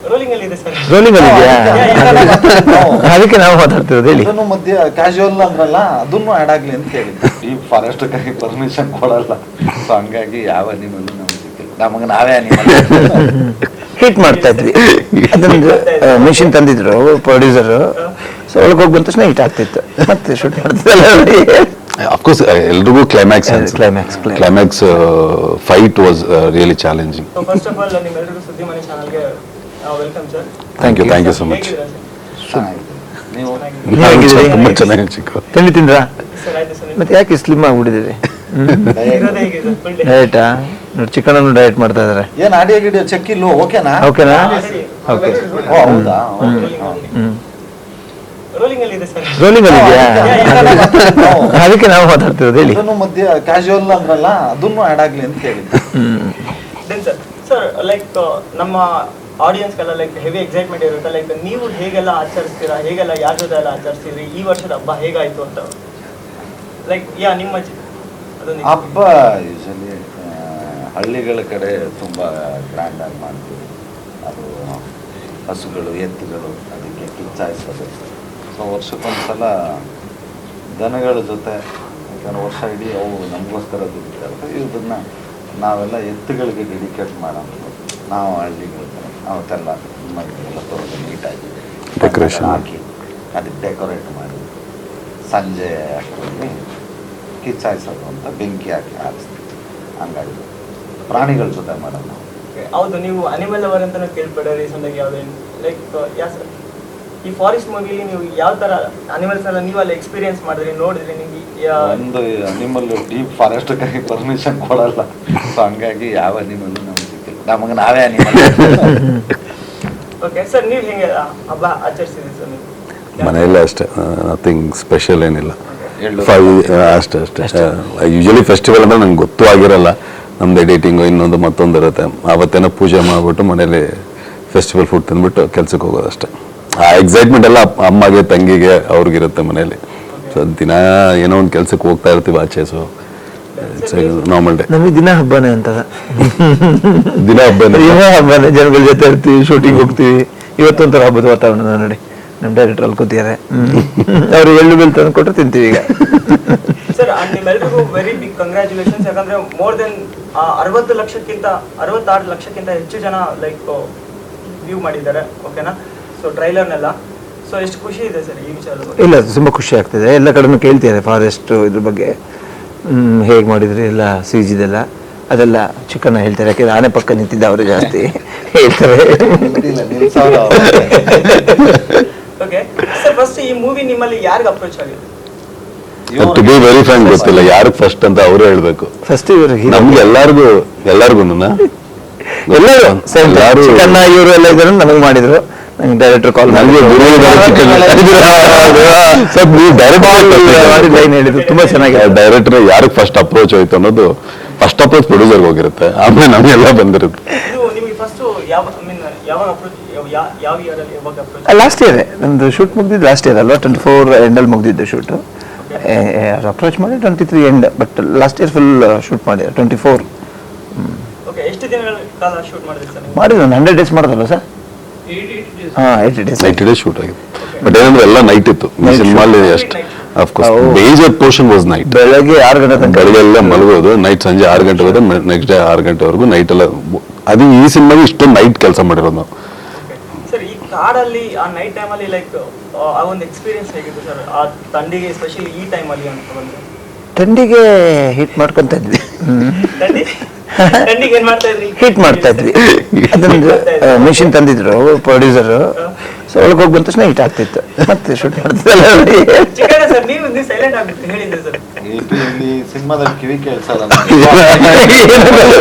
Rolling ಅಲ್ಲಿ ಇದೆ sir. Rolling ಅಲ್ಲಿ ಇದೆಯಾ? ಅದಕ್ಕೆ ನಾವು ಮಾತಾಡ್ತಿರೋದು ಹೇಳಿ. ಅದನ್ನು ಮಧ್ಯ ಕ್ಯಾಶುವಲ್ ಅಂದ್ರಲ್ಲ, ಅದನ್ನು ಆಡ್ ಆಗ್ಲಿ ಅಂತ ಹೇಳಿ. ಈ ಫಾರೆಸ್ಟ್ ಪರ್ಮಿಷನ್ ಕೊಡಲ್ಲ, ಸೊ ಹಂಗಾಗಿ ಯಾವ ಅನಿಮಲ್ ನಮ್ಗೆ ಸಿಕ್ಕಿಲ್ಲ. ನಮಗೆ ನಾವೇ ಅನಿಮಲ್ ಹಿಟ್ ಮಾಡ್ತಾ ಇದ್ವಿ. ಅದೊಂದು ಮೆಷಿನ್ ತಂದಿದ್ರು ಪ್ರೊಡ್ಯೂಸರ್, ಸೊ ಒಳಗೆ ಹೋಗಿ ಬಂದ ತಕ್ಷಣ ಹಿಟ್ ಆಗ್ತಿತ್ತು, ಮತ್ತೆ ಶೂಟ್ ಮಾಡ್ತಿದ್ದಲ್ಲ. ಅಫ್ಕೋರ್ಸ್ ಎಲ್ರಿಗೂ climax fight was really challenging. First of all ನಿಮ್ಮೆಲ್ಲರಿಗೂ ಸುದ್ದಿಮಣಿ ಚಾನಲ್ಗೆ welcome sir. Thank you so much. ನೀವು ತುಂಬಾ ಚೆನ್ನಾಗಿ ಚಿಕ್ಕ ತಿಂಡಿ ತಿಂದ್ರಾ? ಸರ್ ಆಯ್ತು ಸರ್. ಮತ್ತೆ ಯಾಕೆ ಸ್ಲಿಮ್ ಆಗ್ಬಿಟ್ಟಿದ್ದೀರಿ? ಇರೋದೇ ಹೇಗೆ ಸರ್? ಫುಲ್ ಡೇ ಡಯಟಾ ನೋಡಿ, ಚಿಕನ್ ಅನ್ನು ಡಯಟ್ ಮಾಡ್ತಾ ಇದಾರೆ. ಏನ್ ಆಡಿಯೋ ಗಿಡಿಯೋ ಚೆಕ್ ಇಲ್ಲ? ಓಕೆನಾ? ಓಕೆನಾ? ಓಕೆ. ಓ ಹೌದಾ? ರೋಲಿಂಗ್ ಅಲ್ಲಿ ಇದೆ ಸರ್. ರೋಲಿಂಗ್ ಅಲ್ಲಿ ಇದೆಯಾ? ಅದಕ್ಕೆ ನಾವು ಮಾತಾಡ್ತಿರೋದು ಹೇಳಿ. ಅದನ್ನು ಮಧ್ಯ ಕ್ಯಾಶುವಲ್ ಅಂದ್ರಲ್ಲ, ಅದನ್ನು ಆಡ್ ಆಗ್ಲಿ ಅಂತ ಹೇಳಿ. ದೆನ್ ಸರ್, ಸರ್ ಲೈಕ್ ನಮ್ಮ ಆಡಿಯನ್ಸ್ಗೆಲ್ಲ ಲೈಕ್ ಹೆವಿ ಎಕ್ಸೈಟ್ಮೆಂಟ್ ಇರುತ್ತೆ. ಲೈಕ್ ನೀವು ಹೇಗೆಲ್ಲ ಆಚರಿಸ್ತೀರಾ, ಹೇಗೆಲ್ಲ ಯಾರ ಜೊತೆ ಎಲ್ಲ ಆಚರಿಸ್ತೀರಿ, ಈ ವರ್ಷದ ಹಬ್ಬ ಹೇಗಾಯ್ತು ಅಂತ ಲೈಕ್ ನಿಮ್ಮ ಅದೊಂದು ಹಬ್ಬ ಯೂಶಲಿ ಹಳ್ಳಿಗಳ ಕಡೆ ತುಂಬ ಗ್ರ್ಯಾಂಡ್ ಆಗಿ ಮಾಡ್ತೀವಿ. ಅದು ಹಸುಗಳು, ಎತ್ತುಗಳು, ಅದಕ್ಕೆ ಕಿಚ್ಚಾಯಿಸೋದು. ಸೊ ವರ್ಷಕ್ಕೊಂದ್ಸಲ ದನಗಳ ಜೊತೆ, ಯಾಕಂದ್ರೆ ವರ್ಷ ಇಡೀ ಅವು ನಮಗೋಸ್ಕರ ದುಡಿತಾರೆ, ಇದನ್ನ ನಾವೆಲ್ಲ ಎತ್ತುಗಳಿಗೆ ಡೆಡಿಕೇಟ್ ಮಾಡೋದು. ನಾವು ಹಳ್ಳಿಗಳ ಕಡೆ ಅವತ್ತೆಲ್ಲ ಮೈಗೆಲ್ಲ ತೊಳೆದು ನೀಟಾಗಿ ಡೆಕೋರೇಷನ್ ಹಾಕಿ ಅದಕ್ಕೆ ಡೆಕೋರೇಟ್ ಮಾಡಿ ಸಂಜೆ ಅಷ್ಟರಲ್ಲಿ ಕಿಚ್ಚಾಯಿಸೋದು ಅಂತ ಬೆಂಕಿ ಹಾಕಿ ಹಾರಿಸ್ತೀವಿ. ಹಂಗಾಗಿ ಪ್ರಾಣಿಗಳ ಜೊತೆ ಮಾಡೋದು. ಹೌದು, ನೀವು ಅನಿಮಲ್ ಅವರ್ ಅಂತಾನು ಕೇಳ್ಬೇಡ ರೀಸೆಂಟಾಗಿ ಯಾವುದೇನು ಲೈಕ್ ಸರ್ ಈ ಫಾರೆಸ್ಟ್ ಮೂವಿಲಿ ನೀವು ಯಾವ ಥರ ಅನಿಮಲ್ಸ್ ಎಲ್ಲ ನೀವೆಲ್ಲ ಎಕ್ಸ್ಪೀರಿಯನ್ಸ್ ಮಾಡಿದ್ರಿ, ನೋಡಿದ್ರಿ? ನಿಮಗೆ ಒಂದು ಅನಿಮಲ್ ಡೀಪ್ ಫಾರೆಸ್ಟ್ ಪರ್ಮಿಷನ್ ಕೊಡಲ್ಲ, ಸೊ ಹಂಗಾಗಿ ಯಾವ ಅನಿಮಲ್ ನಮ್ಗೆ ಸಿಕ್ಕಿಲ್ಲ. ನಮಗೆ ನಾವೇ ಅನಿಮಲ್. ಓಕೆ ಸರ್, ನೀವು ಹೆಂಗೆ ಹಬ್ಬ ಆಚರಿಸಿದ್ರಿ ಸರ್? ನೀವು ಮನೆಯಲ್ಲೇ ಅಷ್ಟೇ, ನಥಿಂಗ್ ಸ್ಪೆಷಲ್ ಏನಿಲ್ಲ. ಎಳ್ಳು ಅಷ್ಟೇ ಯೂಶಲಿ ಫೆಸ್ಟಿವಲ್ ಅಂದ್ರೆ ನಂಗೆ ಗೊತ್ತೂ ಆಗಿರಲ್ಲ. ನಮ್ದು ಎಡಿಟಿಂಗು ಇನ್ನೊಂದು ಮತ್ತೊಂದು ಇರುತ್ತೆ. ಆವತ್ತೇನೋ ಪೂಜೆ ಮಾಡ್ಬಿಟ್ಟು ಮನೇಲಿ ಫೆಸ್ಟಿವಲ್ ಫುಡ್ ತಿಂದ್ಬಿಟ್ಟು ಕೆಲ್ಸಕ್ಕೆ ಹೋಗೋದಷ್ಟೇ. ಆ ಎಕ್ಸೈಟ್ಮೆಂಟ್ ಎಲ್ಲ ಅಮ್ಮಗೆ, ತಂಗಿಗೆ, ಅವ್ರಿಗಿರುತ್ತೆ ಮನೇಲಿ. ಸೊ ದಿನ ಏನೋ ಒಂದು ಕೆಲ್ಸಕ್ಕೆ ಹೋಗ್ತಾ ಇರ್ತೀವಿ ಆಚೆ. So it's normal day. ನಮಗೆ ದಿನ ಹಬ್ಬನೇ ಅಂತ. ದಿನ ಹಬ್ಬನೇ, ಜನಗಳ ಜೊತೆ ಇರ್ತೀವಿ, ಶೂಟಿಂಗ್ ಹೋಗ್ತೀವಿ. ಇವತ್ತೊಂಥರ ಹಬ್ಬದ ವಾತಾವರಣ ನೋಡಿ. ನಮ್ಮ ಡೈರೆಕ್ಟರ್ ಅಲ್ಲಿ ಕೂತಿದ್ದಾರೆ, ಅವ್ರು ಎಳ್ಳು ಬೆಲ್ ತಂದು ಕೊಟ್ಟರೆ ತಿಂತೀವಿ ಈಗ. ಸರ್ ನಿಮ್ಮೆಲ್ರಿಗೂ ವೆರಿ ಬಿಗ್ ಕಂಗ್ರ್ಯಾಚುಲೇಷನ್ಸ್. ಯಾಕಂದ್ರೆ ಮೋರ್ ದೆನ್ 66 ಲಕ್ಷಕ್ಕಿಂತ ಹೆಚ್ಚು ಜನ ಲೈಕ್ ವ್ಯೂ ಮಾಡಿದ್ದಾರೆ. ಓಕೆನಾ? ಸೊ ಟ್ರೈಲರ್ನೆಲ್ಲ. ಸೊ ಎಷ್ಟು ಖುಷಿ ಇದೆ ಸರ್ ಈ ವಿಚಾರದಲ್ಲಿ? ಇಲ್ಲ, ತುಂಬ ಖುಷಿ ಆಗ್ತಿದೆ. ಎಲ್ಲ ಕಡೆನೂ ಕೇಳ್ತಿದ್ದಾರೆ ಫಾರೆಸ್ಟ್ ಇದ್ರ ಬಗ್ಗೆ, ಹೇಗೆ ಮಾಡಿದ್ರಿ ಎಲ್ಲ, ಸಿಜಿದೆಲ್ಲ ಅದೆಲ್ಲ ಚಿಕನ್ ಹೇಳ್ತಾರೆ. ಯಾಕೆಂದ್ರೆ ಆನೆ ಪಕ್ಕ ನಿಂತಿದ್ದ ಅವರು ಜಾಸ್ತಿ ಹೇಳ್ತಾರೆ. ಓಕೆ ಸರ್, ಫಸ್ಟ್ ಈ ಮೂವಿ ನಿಮ್ಮಲ್ಲಿ ಯಾರಿಗೆ ಅಪ್ರೋಚ್ ಆಗಿದೆ? ಟು ಬಿ ವೆರಿ ಫ್ರಾಂಕ್ ಗೊತ್ತಿಲ್ಲ ಯಾರಿಗೆ ಫಸ್ಟ್ ಅಂತ ಅವರೇ ಹೇಳ್ಬೇಕು. ಫಸ್ಟ್ ಇವ್ರಿಗೆ ನಮ್ಗೆ ಎಲ್ಲಾರ್ಗು ಎಲ್ಲರೂ ಚಿಕನ್ನ ಇವರು ಎಲ್ಲ ಇದ್ದಾರೆ. ನನಗೆ ಮಾಡಿದ್ರು, ನಂಗೆ ಡೈರೆಕ್ಟರ್ ಕಾಲ್ ಮಾಡಿ ಲೈನ್ ಹೇಳಿದ್ರು, ತುಂಬಾ ಚೆನ್ನಾಗಿದೆ. ಡೈರೆಕ್ಟರ್ ಯಾರಿಗೆ ಫಸ್ಟ್ ಅಪ್ರೋಚ್ ಹೋಯ್ತು ಅನ್ನೋದು, ಫಸ್ಟ್ ಅಪ್ರೋಚ್ ಪ್ರೊಡ್ಯೂಸರ್ಗೆ ಹೋಗಿರುತ್ತೆ, ಆಮೇಲೆ ನಮಗೆಲ್ಲ ಬಂದಿರುತ್ತೆ. ಇದು ನಿಮಗೆ ಫಸ್ಟ್ ಯಾವಾಗ ಅಪ್ರೋಚ್, ಯಾವ ಇಯರ್ ಅಲ್ಲಿ ಯಾವಾಗ ಅಪ್ರೋಚ್? ಲಾಸ್ಟ್ ಇಯರ್ ನಮ್ದು ಶೂಟ್ ಮುಗಿದಿದ್ದು. ಲಾಸ್ಟ್ ಇಯರ್ ಅಲ್ವಾ, 24 ಎಂಡಲ್ಲಿ ಮುಗಿದಿದ್ದು ಶೂಟ್. ಅಪ್ರೋಚ್ ಮಾಡಿ 23 end, but last year full shoot ಮಾಡಿ 24. ಓಕೆ, ಎಷ್ಟು ದಿನಗಳ ಕಾಲ ಶೂಟ್ ಮಾಡಿದ್ರಿ ಸರ್? ಮಾಡಿದ್ರು 100 ಡೇಸ್ ಮಾಡಿದ್ರಲ್ಲ ಸರ್? 80 ಡೇಸ್ 90 ಡೇಸ್ ಶೂಟ್ ಆಗಿದೆ. ಬಟ್ ಏನಂದ್ರೆ ಎಲ್ಲ ನೈಟ್ ಇತ್ತು ಈ ಸಿನಿಮಾಲಿ ಅಷ್ಟೇ. Of course major portion was night. ಬೆಳಗ್ಗೆ 6 ಗಂಟೆ ತನಕ ಬೆಳಗ್ಗೆಲ್ಲ ಮಲಗೋದು, ನೈಟ್ ಸಂಜೆ 6 ಗಂಟೆ ಹೋದ್ರೆ ನೆಕ್ಸ್ಟ್ ಡೇ 6 ಗಂಟೆವರೆಗೂ ನೈಟ್ ಎಲ್ಲ. ಅದು ಈ ಸಿನಿಮಾಗೆ ಇಷ್ಟೊಂದು ನೈಟ್ ಕೆಲಸ ಮಾಡಿರೋದು ನಾವು. ಸರ್ ಈ ಕಾಡಲ್ಲಿ ಆ ನೈಟ್ ಟೈಮಲ್ಲಿ ಲೈಕ್ ಆ ಒಂದು ಎಕ್ಸ್ಪೀರಿಯನ್ಸ್ ಹೇಗಿತ್ತು ಸರ್? ಆ ಥಂಡಿಗೆ ಎಸ್ಪೆಷಲಿ ಈ ಟೈಮಲ್ಲಿ ಅಂತ ಬಂದರೆ ಥಂಡಿಗೆ ಹಿಟ್ ಮಾಡ್ಕೊಂತ ಇದ್ವಿ. ಥಂಡಿಗೆ ಏನ್ ಮಾಡ್ತಾ ಇದ್ರಿ? ಹಿಟ್ ಮಾಡ್ತಾ ಇದ್ವಿ. ಅದೊಂದು ಮೆಷಿನ್ ತಂದಿದ್ರು ಪ್ರೊಡ್ಯೂಸರ್, ಸೊ ಒಳಗೆ ಹೋಗಿ ಬಂದ ತಕ್ಷಣ ಹಿಟ್ ಆಗ್ತಿತ್ತು, ಮತ್ತೆ ಶೂಟ್ ಮಾಡ್ತಿದ್ದಲ್ಲ. ಚಿಕನ್ ಸರ್, ನೀವು ಸೈಲೆಂಟ್ ಆಗ್ಬಿಟ್ಟು ಹೇಳಿದ್ರಿ ಸರ್. ಇಲ್ಲಿ ಸಿನಿಮಾದಲ್ಲಿ ಕಿವಿ ಕೇಳಿಸಲ್ಲ.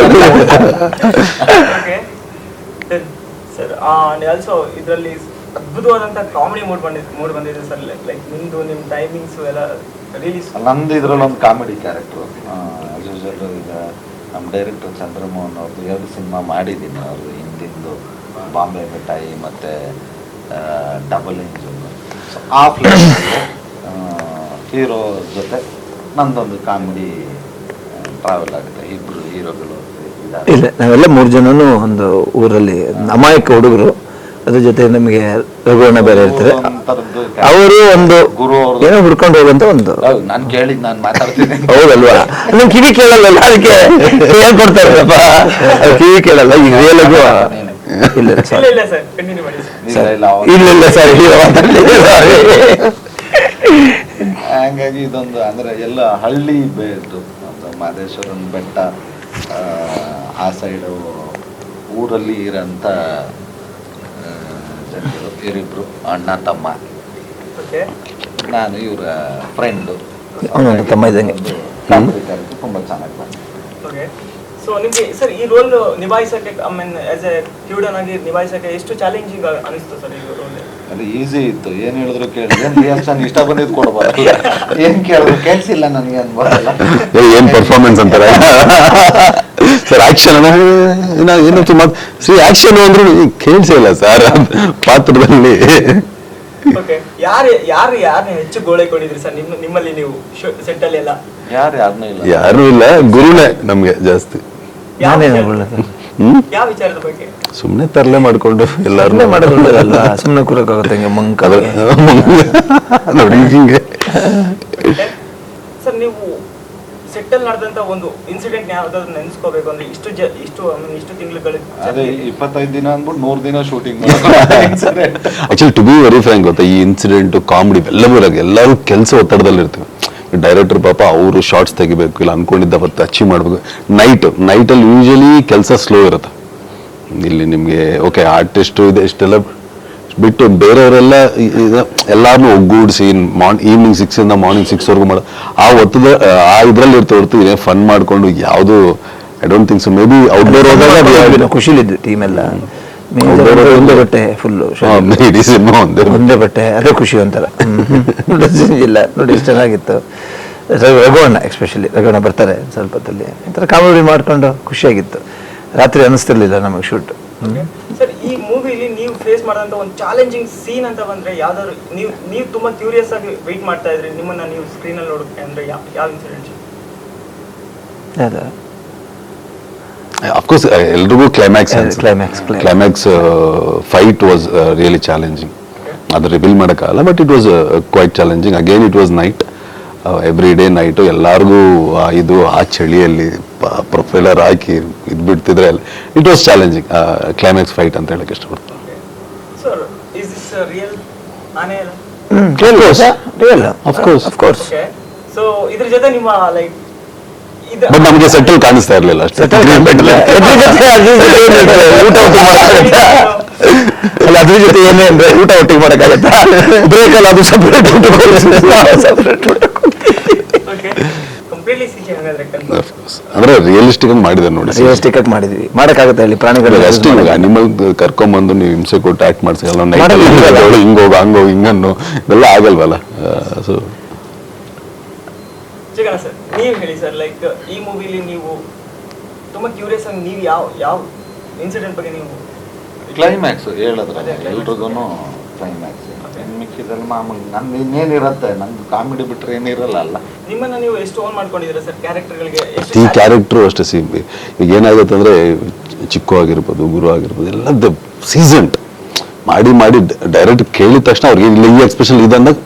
ಓಕೆ ಸರ್, ಆಲ್ಸೋ ಇದರಲ್ಲಿ ಅದ್ಭುತವಾದಂಥ ಕಾಮಿಡಿ ಮೂಡ್ ಬಂದಿದೆ ಸರ್. ಲೈಕ್ ನಿಮ್ದು ನಿಮ್ಮ ಟೈಮಿಂಗ್ಸು ಎಲ್ಲ ರಿಲೀಸ್. ನಂದು ಇದ್ರಲ್ಲಿ ಒಂದು ಕಾಮಿಡಿ ಕ್ಯಾರೆಕ್ಟರ್. ಈಗ ನಮ್ಮ ಡೈರೆಕ್ಟರ್ ಚಂದ್ರಮೋಹನ್ ಅವ್ರದ್ದು 2 ಸಿನಿಮಾ ಮಾಡಿದ್ದೀನಿ. ಅವರು ಹಿಂದಿಂದು ಬಾಂಬೆ ಮಿಠಾಯಿ ಮತ್ತು ಡಬಲ್ ಇಂಜಿನ್. ಸೊ ಆ ಫ್ಲೇವರಲ್ಲಿ ಹೀರೋ ಜೊತೆ ನಂದೊಂದು ಕಾಮಿಡಿ ಟ್ರಾವೆಲ್ ಆಗುತ್ತೆ. ಇಬ್ಬರು ಹೀರೋಗಳು ಇಲ್ಲ, ನಾವೆಲ್ಲ 3 ಜನನು ಒಂದು ಊರಲ್ಲಿ ಅಮಾಯಕ ಹುಡುಗರು, ಅದ್ರ ಜೊತೆ ನಮಗೆ ರಘುವಣ್ಣ ಬೇರೆ ಇರ್ತಾರೆ. ಒಂಥರದ್ದು ಅವರು ಒಂದು ಗುರು ಅವ್ರದ್ದು. ಏನೋ ಹುಡ್ಕೊಂಡು ಹೋಗುವಂತ ಒಂದು ಹೌದು, ನಾನು ಕೇಳಿದ್ ನಾನು ಮಾತಾಡ್ತೀನಿ. ಹೌದಲ್ವಾ, ನಿಮ್ ಕಿವಿ ಕೇಳಲ್ಲ ಅದಕ್ಕೆ ಹೇಳ್ಕೊಡ್ತಾರಪ್ಪ, ಅದು ಕಿವಿ ಕೇಳಲ್ಲ. ಈಗ ರಿಯಲ್ ಆಗು ಇಲ್ಲ ಸರ್, ಇಲ್ಲ ಸರ್, ಕಂಟಿನ್ಯೂ ಮಾಡಿ ಸರ್. ಇಲ್ಲ ಸರ್, ಹಂಗಾಗಿ ಇದೊಂದು ಅಂದ್ರೆ ಎಲ್ಲ ಹಳ್ಳಿ ಬೇದು ಮಹದೇಶ್ವರನ ಬೆಟ್ಟ, ಆ ಸೈಡು ಊರಲ್ಲಿ ಇರೋಂಥ ಜನರು ಇವರಿಬ್ರು ಅಣ್ಣ ತಮ್ಮ, ಓಕೆ. ನಾನು ಇವರ ಫ್ರೆಂಡು. ಅವನೊಂದು ತಮ್ಮ ಇದ್ದಂಗೆ. ತುಂಬ ಚೆನ್ನಾಗಿ ಬಂತು. ಓಕೆ. ಸೊ ನಿಮಗೆ ಸರ್ ಈ ರೋಲ್ ನಿಭಾಯಿಸಕ್ಕೆ ಐ ಮೀನ್ ಆಸ್ ಎ ಕ್ಯೂಡನ್ ಆಗಿ ನಿಭಾಯಿಸಕ್ಕೆ ಎಷ್ಟು ಚಾಲೆಂಜಿಂಗ್ ಅನಿಸ್ತು ಸರ್ ಈ ರೋಲ್? ಅದು ಈಸಿ ಇತ್ತು, ಏನು ಹೇಳಿದ್ರು ಕೇಳಿ, ಏನು ರಿಯಾಕ್ಷನ್ ಇಷ್ಟ ಬಂದಿದ್ದು ಕೊಡ್ಬಾರ್ದು, ಏನು ಕೇಳಿದ್ರು ಕೇಳಿಸಿಲ್ಲ ನನಗೆ ಅನ್ಬಾರಲ್ಲ. ಏನ್ ಪರ್ಫಾರ್ಮೆನ್ಸ್ ಅಂತಾರೆ ಸರ್. ಆಕ್ಷನ್ ಏನು ಸಿ ಆಕ್ಷನ್ ಅಂದ್ರೆ ಕೇಳಿಸೇ ಇಲ್ಲ ಸರ್ ಪಾತ್ರದಲ್ಲಿ. ಓಕೆ. ಯಾರನ್ನ ಹೆಚ್ಚು ಗೋಳೆ ಕೊಡಿದ್ರಿ ಸರ್ ನಿಮ್ಮಲ್ಲಿ ನೀವು ಸೆಟ್ ಅಲ್ಲಿ ಎಲ್ಲ? ಯಾರನ್ನೂ ಇಲ್ಲ, ಯಾರು ಇಲ್ಲ, ಗುರುನೇ ನಮ್ಗೆ ಜಾಸ್ತಿ. ನಾನೇನು ಯಾವ ವಿಚಾರದ ಬಗ್ಗೆ? ಸುಮ್ನೆ ತರಲೆ ಮಾಡ್ಕೊಂಡು ಎಲ್ಲಾರು ಮಾಡೋದಲ್ಲ, ಸುಮ್ಮನೆ ಕೂರಕ್ಕಾಗುತ್ತೆ ಹಂಗೆ ಮಂಕ ನೋಡಿ ಹಿಂಗೆ. ಸರ್ ನೀವು ಸೆಟ್ಟಲ್ ನಡೆದಂತ ಒಂದು ಇನ್ಸಿಡೆಂಟ್ ಯಾವ್ದಾದ್ರು ನೆನ್ಸ್ಕೋಬೇಕು ಅಂದ್ರೆ ಇಷ್ಟು ತಿಂಗಳುಗಳು ಅದೇ 25 ದಿನ ಅಂದ್ಬಿಟ್ಟು 100 ದಿನ shooting actually to be very frank ಗೊತ್ತಾ, ಈ ಇನ್ಸಿಡೆಂಟ್ ಕಾಮಿಡಿ ಎಲ್ಲರೂ ಕೆಲಸ ಒತ್ತಡದಲ್ಲಿ ಇರ್ತೀವಿ. ಡೈರೆಕ್ಟರ್ ಪಾಪ ಅವರು ಶಾರ್ಟ್ಸ್ ತೆಗಿಬೇಕು, ಇಲ್ಲ ಅನ್ಕೊಂಡಿದ್ದ ಅವತ್ತು ಅಚೀವ್ ಮಾಡ್ಬೇಕು. ನೈಟಲ್ಲಿ ಯೂಶಲಿ ಕೆಲಸ ಸ್ಲೋ ಇರುತ್ತೆ. ಇಲ್ಲಿ ನಿಮಗೆ ಓಕೆ ಆರ್ಟಿಸ್ಟು ಇದೆ ಇಷ್ಟೆಲ್ಲ ಬಿಟ್ಟು ಬೇರೆಯವರೆಲ್ಲ ಎಲ್ಲಾರನ್ನೂ ಒಗ್ಗೂಡಿಸಿ ಈವ್ನಿಂಗ್ 6 ಇಂದ ಮಾರ್ನಿಂಗ್ 6 ವರೆಗೂ ಮಾಡೋ ಆ ಒತ್ತದ ಆ ಇದ್ರಲ್ಲಿ ಇರ್ತಾ ಹೊರತು ಇದೇ ಫನ್ ಮಾಡ್ಕೊಂಡು ಯಾವುದು I don't think so. May be outdoor ಹೋದಾಗ ಖುಷಿಲಿದ್ದು ಟೀಮ್ ಎಲ್ಲ ಒಂದೇ ಬಟ್ಟೆ ಫುಲ್ಲು ಒಂದೇ ಬಟ್ಟೆ, ಅದೇ ಖುಷಿ ಒಂಥರ. ಇಲ್ಲ ನೋಡಿ ಎಷ್ಟು ಚೆನ್ನಾಗಿತ್ತು. ರಘುವಣ್ಣ ಎಸ್ಪೆಷಲಿ ರಘುವಣ್ಣ ಬರ್ತಾರೆ ಸ್ವಲ್ಪ ಹೊತ್ತಲ್ಲಿ, ಒಂಥರ ಕಾಮಿಡಿ ಮಾಡ್ಕೊಂಡು ಖುಷಿಯಾಗಿತ್ತು. ರಾತ್ರಿ ಅನ್ನಿಸ್ತಿರ್ಲಿಲ್ಲ ನಮಗೆ ಶೂಟ್. ಸರ್ ಈ ಮೂವಿಲಿ ನೀವು ಫೇಸ್ ಮಾಡಿದಂತ ಒಂದು ಚಾಲೆಂಜಿಂಗ್ ಸೀನ್ ಅಂತ ಬಂದ್ರೆ ಯಾವ್ದಾದ್ರು ನೀವು ತುಂಬಾ ಕ್ಯೂರಿಯಸ್ ಆಗಿ ವೆಯ್ಟ್ ಮಾಡ್ತಾ ಇದ್ರಿ ನಿಮ್ಮನ್ನ ನೀವು ಸ್ಕ್ರೀನ್ ಅಲ್ಲಿ ನೋಡೋಕೆ ಅಂದ್ರೆ ಯಾವ ಇನ್ಸಿಡೆಂಟ್? ಅಫ್ಕೋರ್ಸ್ ಎಲ್ರಿಗೂ climax fight was really challenging. ಅದು ರಿವೀಲ್ ಮಾಡೋಕ್ಕಾಗಲ್ಲ, but it was quite challenging. Again it was night, every day night. ಎಲ್ಲರಿಗೂ ಇದು ಆ ಚಳಿಯಲ್ಲಿ ಪ್ರೊಫೈಲರ್ ಹಾಕಿ ಇದು ಬಿಡ್ತಿದ್ರೆ it was challenging. Climax fight ಅಂತ ಹೇಳಕ್ಕೆ ಇಷ್ಟಪಡ್ತಾರೆ. ಸರ್ ಇಸ್ ದಿಸ್ ರಿಯಲ್ ಆನೆ ಅಲ್ಲ? ಓಕೆ. ಸೊ ಇದ್ರ ಜೊತೆ ನಿಮ್ಮ ಲೈಕ್ ಬಟ್ ನಮಗೆ ಸೆಟಲ್ ಕಾಣಿಸ್ತಾ ಇರಲಿಲ್ಲ ಅಷ್ಟೇ. ಅದ್ರ ಜೊತೆ ಏನೇ ಅಂದ್ರೆ ಊಟ ಒಟ್ಟಿಗೆ ಮಾಡಕ್ಕಾಗತ್ತಾ? ಬ್ರೇಕ್ ಅಲ್ಲ, ಅದು ಸಪ್ರೇಟ್ ಊಟ. ಅಂದ್ರೆ ರಿಯಲಿಸ್ಟಿಕ್ ಆಗಿ ಮಾಡಿದಾರೆ ನೋಡಿ. ರಿಯಲಿಸ್ಟಿಕ್ ಆಗಿ ಮಾಡಿದ್ವಿ, ಮಾಡಕ್ಕಾಗತ್ತೆ ಇಲ್ಲಿ ಪ್ರಾಣಿಗಳು ಅಷ್ಟೇ. ಅನಿಮಲ್ ಕರ್ಕೊಂಡ್ಬಂದು ನೀವು ಹಿಂಸೆ ಕೊಟ್ಟು ಆಕ್ಟ್ ಮಾಡ್ಸಲ್ಲ, ಹಿಂಗೋಗ ಹಂಗೋಗ ಹಿಂಗನ್ನು ಇದೆಲ್ಲ ಆಗಲ್ವಲ್ಲ. ಸೊ ಸರ್ ನೀವು ಹೇಳಿ ಸರ್, ಲೈಕ್ ಈ ಮೂವಿಲಿ ನೀವು ತುಂಬಾ ಕ್ಯೂರಿಯಸ್ ಆಗಿ ನೀವು ಯಾವ ಇನ್ಸಿಡೆಂಟ್ ಬಗ್ಗೆ ನೀವು ಕ್ಲೈಮ್ಯಾಕ್ಸ್ ಹೇಳಿದ್ರೆ ಎಲ್ರಿಗೂ ಕ್ಲೈಮ್ಯಾಕ್ಸ್. ಮಿಕ್ಕಿದಲ್ಲಿ ಮಾಮೂಲಿ ನಂದು ಇನ್ನೇನಿರುತ್ತೆ, ನಂದು ಕಾಮಿಡಿ ಬಿಟ್ರೆ ಏನಿರಲ್ಲ ಅಲ್ಲ. ನಿಮ್ಮನ್ನ ನೀವು ಎಷ್ಟು ಓನ್ ಮಾಡ್ಕೊಂಡಿದ್ದೀರಾ ಸರ್ ಕ್ಯಾರೆಕ್ಟರ್ಗಳಿಗೆ? ಈ ಕ್ಯಾರೆಕ್ಟ್ರು ಅಷ್ಟೇ ಈಗ ಏನಾಗುತ್ತೆ ಅಂದರೆ ಚಿಕ್ಕು ಆಗಿರ್ಬೋದು, ಗುರು ಆಗಿರ್ಬೋದು, ಎಲ್ಲ ಸೀಸನ್ಡ್ ಮಾಡಿ ಡೈರೆಕ್ಟ್ ಕೇಳಿದ ತಕ್ಷಣ ಅವ್ರಿಗೆ ಇಲ್ಲ ಈ ಎಕ್ಸ್ಪ್ರೆಷನ್ ಇದಂದಾಗ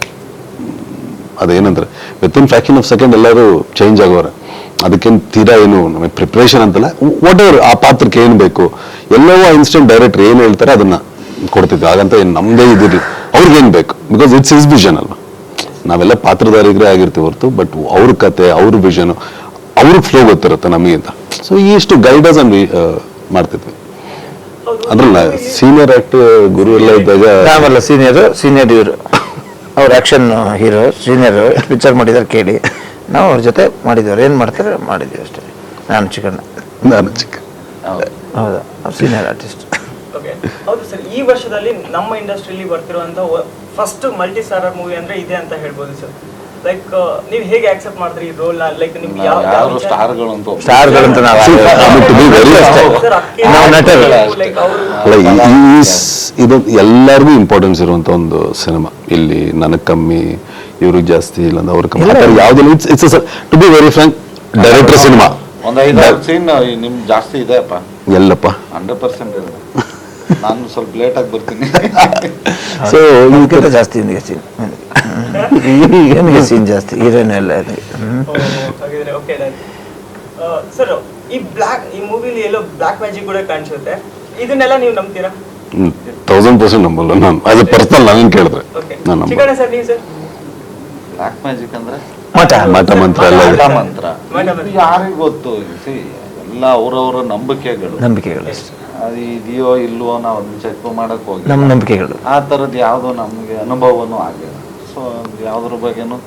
ಅದೇನಂದ್ರೆ ವಿತಿನ್ ಫ್ರಾಕ್ಷನ್ ಆಫ್ ಸೆಕೆಂಡ್ ಎಲ್ಲರೂ ಚೇಂಜ್ ಆಗೋರೆ. ಅದಕ್ಕೇನು ತೀರಾ ಏನು ನಮಗೆ ಪ್ರಿಪ್ರೇಷನ್ ಅಂತಲ್ಲ, ವಾಟ್ ಎವರ್ ಆ ಪಾತ್ರಕ್ಕೆ ಏನು ಬೇಕು ಎಲ್ಲವೂ ಇನ್ಸ್ಟೆಂಟ್ ಡೈರೆಕ್ಟರ್ ಏನು ಹೇಳ್ತಾರೆ ಅದನ್ನ ಕೊಡ್ತಿದ್ವಿ. ಹಾಗಂತ ಏನು ನಮ್ಮದೇ ಇದಿರಲಿ, ಅವ್ರಿಗೇನು ಬೇಕು, ಬಿಕಾಸ್ ಇಟ್ಸ್ ಹಿಸ್ ವಿಷನ್ ಅಲ್ವಾ. ನಾವೆಲ್ಲ ಪಾತ್ರಧಾರಿಗರೇ ಆಗಿರ್ತೀವಿ ಹೊರತು, ಬಟ್ ಅವ್ರ ಕತೆ, ಅವ್ರ ವಿಷನು, ಅವ್ರಿಗೆ ಫ್ಲೋ ಗೊತ್ತಿರುತ್ತೆ ನಮಗಿಂತ. ಸೊ ಇಷ್ಟು ಗೈಡನ್ಸ್ ಅನ್ನು ಮಾಡ್ತಿದ್ವಿ. ಅದ್ರಲ್ಲ ಸೀನಿಯರ್ ಆಕ್ಟರ್ ಗುರು ಎಲ್ಲ ಇದ್ದಾಗ ನಾವೆಲ್ಲ ಸೀನಿಯರ್ ಇವರು ಅವ್ರ ಆಕ್ಷನ್ ಹೀರೋ ಸೀನಿಯರ್ ಪಿಕ್ಚರ್ ಮಾಡಿದಾರೆ ಕೇಳಿ ನಾವು ಅವ್ರ ಜೊತೆ ಮಾಡಿದವ್ರು ಏನು ಮಾಡ್ತಾರೆ ಮಾಡಿದ್ವಿ ಅಷ್ಟೇ. ನಾನು ಚಿಕ್ಕ ಹೌದಾ, ಅವ್ರು ಸೀನಿಯರ್ ಆರ್ಟಿಸ್ಟ್. ಓಕೆ, ಹೌದು ಸರ್. ಈ ವರ್ಷದಲ್ಲಿ ನಮ್ಮ ಇಂಡಸ್ಟ್ರಿಯಲ್ಲಿ ಬರ್ತಿರುವಂತ ಫಸ್ಟ್ ಮಲ್ಟಿ ಸ್ಟಾರರ್ ಮೂವಿ ಅಂದ್ರೆ ಇದೆ ಅಂತ ಹೇಳ್ಬೋದು ಸರ್. ಲೈಕ್ ನೀವು ಹೇಗೆ ಆಕ್ಸೆಪ್ಟ್ ಮಾಡಿದ್ರಿ ಈ ರೋಲ್? ಲೈಕ್ ನಿಮ್ಗೆ ಯಾವ ಸ್ಟಾರ್ಗಳಂತ ಇದು ಎಲ್ಲರಿಗೂ ಇಂಪಾರ್ಟೆನ್ಸ್ ಇರುವಂತ ಒಂದು ಸಿನಿಮಾ. ಇಲ್ಲಿ ನನಗೆ ಕಮ್ಮಿ, ಇವ್ರಿಗೆ ಜಾಸ್ತಿ, ಇಲ್ಲ ಅವ್ರ ಕಮ್ಮಿ, ಯಾವ್ದು it's to be very frank director cinema. ಒಂದು 5-6 ಸೀನ್ ನಿಮ್ ಜಾಸ್ತಿ ಇದೆಯಪ್ಪ. ಎಲ್ಲಪ್ಪ 100% ಇದೆ. ನಾನು ಸ್ವಲ್ಪ ಲೇಟಾಗಿ ಬರ್ತೀನಿ. ಸೊ ಇವಕ್ಕೆಲ್ಲ ಜಾಸ್ತಿ ಇವನಿಗೆ ಸೀನ್, ಇವನಿಗೆ ಸೀನ್ ಜಾಸ್ತಿ, ಹೀರೋಯಿನ್ ಎಲ್ಲ ಇವನಿಗೆ. ಹಾಗಿದ್ರೆ ಓಕೆ. ಸರ್ ಈ ಮೂವಿಲಿ ಎಲ್ಲೋ ಬ್ಲ್ಯಾಕ್ ಮ್ಯಾಜಿಕ್ ಕೂಡ ಕಾಣಿಸುತ್ತೆ, ಇದನ್ನೆಲ್ಲ ನೀವು ನಂಬ್ತೀರಾ? 1000% ನಂಬಲ್ಲ ನಾನು, ಅದು ಪರ್ಸನಲ್ ನಾನು ಕೇಳಿದ್ರೆ ಓಕೆ. ನಾನು ನಂಬಲ್ಲ. ಚಿಕ್ಕಣ್ಣ ಸರ್, ನೀವು ಸರ್? ಬ್ಲ್ಯಾಕ್ ಮ್ಯಾಜಿಕ್ ಅಂದ್ರೆ ಮಾಟ ಮಂತ್ರ ಎಲ್ಲ ಇದೆ. ಮಾಟ ಮಂತ್ರ ಯಾರಿಗೂ ಗೊತ್ತು. ಎಲ್ಲ ಅವರವರ ನಂಬಿಕೆಗಳು ಅಷ್ಟೇ, ಅದು ಇದೆಯೋ ಇಲ್ವೋ ನಾವು ಅದನ್ನ ಚೆಕ್ ಮಾಡಕ್ ಹೋಗಿ ನಮ್ಮ ನಂಬಿಕೆಗಳು. ಆ ಥರದ್ದು ಯಾವುದೋ ನಮಗೆ ಅನುಭವನೂ ಆಗಿಲ್ಲ. ಸೊ ಯಾವುದ್ರ ಬಗ್ಗೆನೂ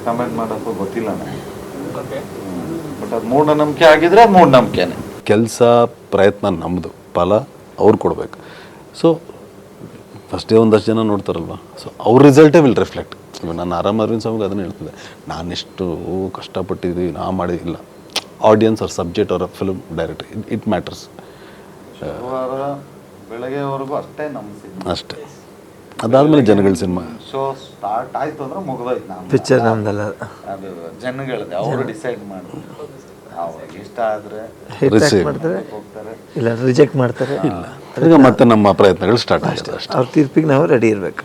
ಕಮೆಂಟ್ ಮಾಡೋಕ್ಕೂ ಗೊತ್ತಿಲ್ಲ ನನಗೆ. ಓಕೆ. ಬಟ್ ಅದು ಮೂಢನಂಬಿಕೆ ಆಗಿದ್ರೆ ಮೂಢನಂಬಿಕೆನೆ. ಕೆಲಸ ಪ್ರಯತ್ನ ನಮ್ಮದು, ಫಲ ಅವ್ರು ಕೊಡಬೇಕು. ಸೊ ಫಸ್ಟೇ ಒಂದಷ್ಟು ಜನ ನೋಡ್ತಾರಲ್ವ, ಸೊ ಅವ್ರ ರಿಸಲ್ಟೇ ವಿಲ್ ರಿಫ್ಲೆಕ್ಟ್. ಇವಾಗ ನಾನು ಆರಾಮ್ ಅರವಿಂದ್ ಸ್ವಾಮಿಗೆ ಅದನ್ನು ಹೇಳ್ತಿದ್ದೆ, ನಾನೆಷ್ಟು ಕಷ್ಟಪಟ್ಟಿದ್ದೀವಿ ನಾ ಮಾಡಿಲ್ಲ. ಆಡಿಯನ್ಸ್ ಅವ್ರ ಸಬ್ಜೆಕ್ಟ್ ಅವರ ಫಿಲ್ಮ್ ಡೈರೆಕ್ಟರ್, ಇಟ್ ಮ್ಯಾಟರ್ಸ್ ಶುಕ್ರವಾರ ಬೆಳಗ್ಗೆವರೆಗೂ ಅಷ್ಟೇ ನಮ್ಮ ಸಿನಿಮಾ. ಅಷ್ಟೇ. ಅದಾದಮೇಲೆ ಜನಗಳ ಸಿನಿಮಾ ಶೋ ಸ್ಟಾರ್ಟ್ ಆಯ್ತು ಅಂದ್ರೆ ಮುಗ್ದೋಯ್ತು ನಮ್ಮ ಪಿಕ್ಚರ್ ನಮ್ದಲ್ಲ, ಅದು ಜನಗಳದ್ದು ಅವರು ಡಿಸೈಡ್ ಮಾಡಿ ಅವ್ರಿಗೆ ಇಷ್ಟ ಆದರೆ ಹಿಟ್ ಮಾಡ್ತಾರೆ, ಹೋಗ್ತಾರೆ, ಇಲ್ಲ ರಿಜೆಕ್ಟ್ ಮಾಡ್ತಾರೆ. ಈಗ ಮತ್ತೆ ನಮ್ಮ ಪ್ರಯತ್ನಗಳು ಸ್ಟಾರ್ಟ್ ಆಗಿದೆ ಅಷ್ಟೇ. ಅವ್ರ ತೀರ್ಪಿಗೆ ನಾವು ರೆಡಿ ಇರಬೇಕು.